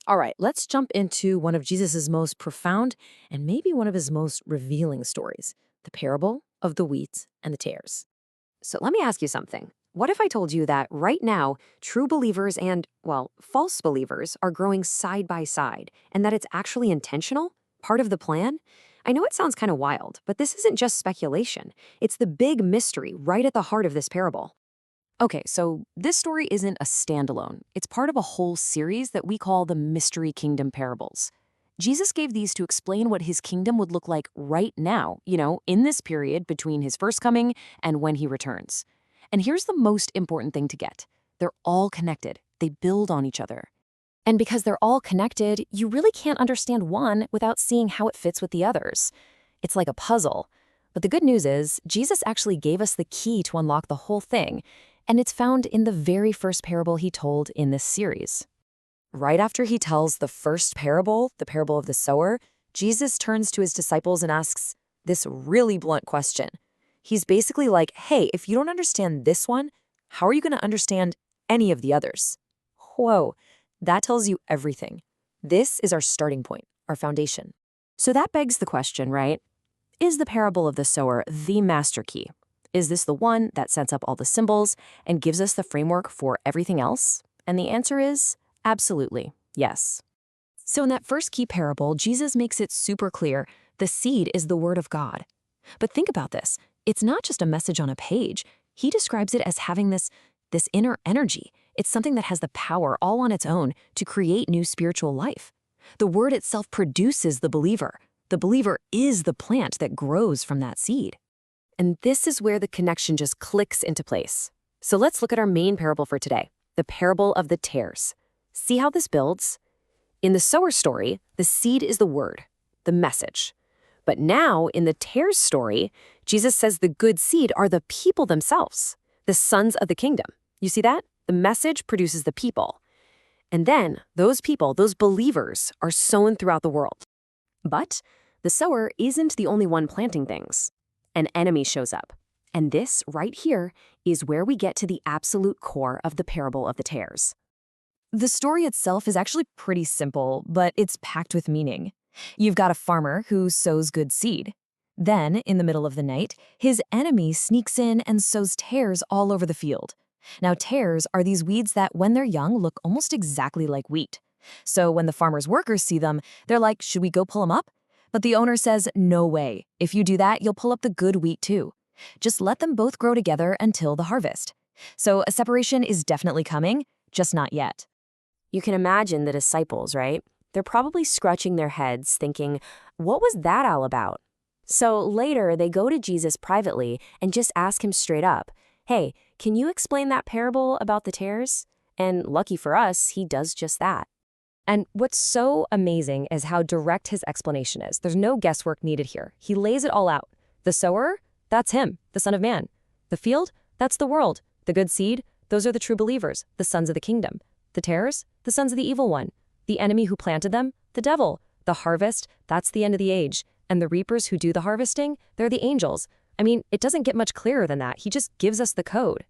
All right, let's jump into one of Jesus's most profound and maybe one of his most revealing stories, the parable of the wheat and the tares. So let me ask you something. What if I told you that right now, true believers and, well, false believers are growing side by side, and that it's actually intentional? Part of the plan? I know it sounds kind of wild, but this isn't just speculation. It's the big mystery right at the heart of this parable. Okay, so this story isn't a standalone. It's part of a whole series that we call the Mystery Kingdom Parables. Jesus gave these to explain what his kingdom would look like right now, in this period between his first coming and when he returns. And here's the most important thing to get. They're all connected. They build on each other. And because they're all connected, you really can't understand one without seeing how it fits with the others. It's like a puzzle. But the good news is, Jesus actually gave us the key to unlock the whole thing, and it's found in the very first parable he told in this series. Right after he tells the first parable, the parable of the sower, Jesus turns to his disciples and asks this really blunt question. He's basically like, hey, if you don't understand this one, how are you going to understand any of the others? Whoa, that tells you everything. This is our starting point, our foundation. So that begs the question, right? Is the parable of the sower the master key? Is this the one that sets up all the symbols and gives us the framework for everything else? And the answer is absolutely yes. So in that first key parable, Jesus makes it super clear the seed is the word of God. But think about this. It's not just a message on a page. He describes it as having this inner energy. It's something that has the power all on its own to create new spiritual life. The word itself produces the believer. The believer is the plant that grows from that seed. And this is where the connection just clicks into place. So let's look at our main parable for today, the parable of the tares. See how this builds? In the sower story, the seed is the word, the message. But now, in the tares story, Jesus says the good seed are the people themselves, the sons of the kingdom. You see that? The message produces the people. And then, those people, those believers, are sown throughout the world. But the sower isn't the only one planting things. An enemy shows up. And this, right here, is where we get to the absolute core of the parable of the tares. The story itself is actually pretty simple, but it's packed with meaning. You've got a farmer who sows good seed. Then, in the middle of the night, his enemy sneaks in and sows tares all over the field. Now, tares are these weeds that, when they're young, look almost exactly like wheat. So when the farmer's workers see them, they're like, should we go pull them up? But the owner says, no way. If you do that, you'll pull up the good wheat too. Just let them both grow together until the harvest. So a separation is definitely coming, just not yet. You can imagine the disciples, right? They're probably scratching their heads thinking, what was that all about? So later, they go to Jesus privately and just ask him straight up, hey, can you explain that parable about the tares? And lucky for us, he does just that. And what's so amazing is how direct his explanation is. There's no guesswork needed here. He lays it all out. The sower, that's him, the Son of Man. The field, that's the world. The good seed, those are the true believers, the sons of the kingdom. The tares, the sons of the evil one. The enemy who planted them, the devil. The harvest, that's the end of the age. And the reapers who do the harvesting, they're the angels. I mean, it doesn't get much clearer than that. He just gives us the code.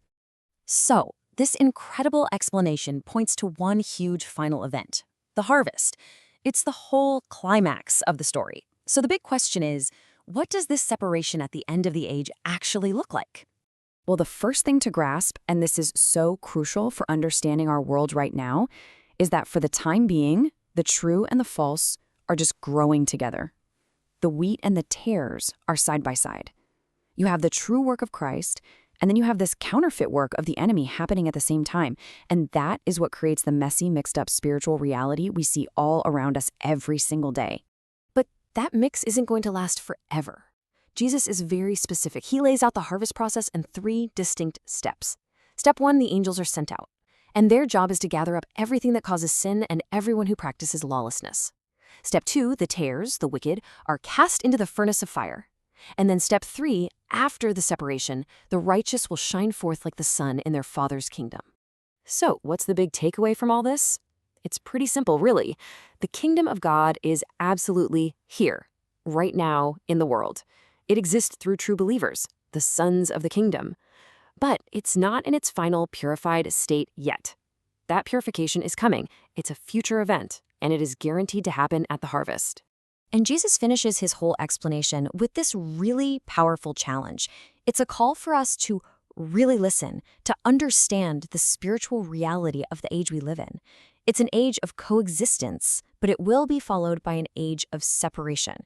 So, this incredible explanation points to one huge final event, the harvest. It's the whole climax of the story. So the big question is, what does this separation at the end of the age actually look like? Well, the first thing to grasp, and this is so crucial for understanding our world right now, is that for the time being, the true and the false are just growing together. The wheat and the tares are side by side. You have the true work of Christ, and then you have this counterfeit work of the enemy happening at the same time. And that is what creates the messy, mixed-up spiritual reality we see all around us every single day. But that mix isn't going to last forever. Jesus is very specific. He lays out the harvest process in 3 distinct steps. Step 1, the angels are sent out, and their job is to gather up everything that causes sin and everyone who practices lawlessness. Step 2, the tares, the wicked, are cast into the furnace of fire. And then step 3, after the separation, the righteous will shine forth like the sun in their Father's kingdom. So, what's the big takeaway from all this? It's pretty simple, really. The kingdom of God is absolutely here, right now, in the world. It exists through true believers, the sons of the kingdom. But it's not in its final purified state yet. That purification is coming. It's a future event, and it is guaranteed to happen at the harvest. And Jesus finishes his whole explanation with this really powerful challenge. It's a call for us to really listen, to understand the spiritual reality of the age we live in. It's an age of coexistence, but it will be followed by an age of separation.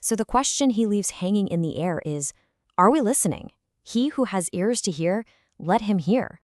So the question he leaves hanging in the air is, are we listening? He who has ears to hear, let him hear.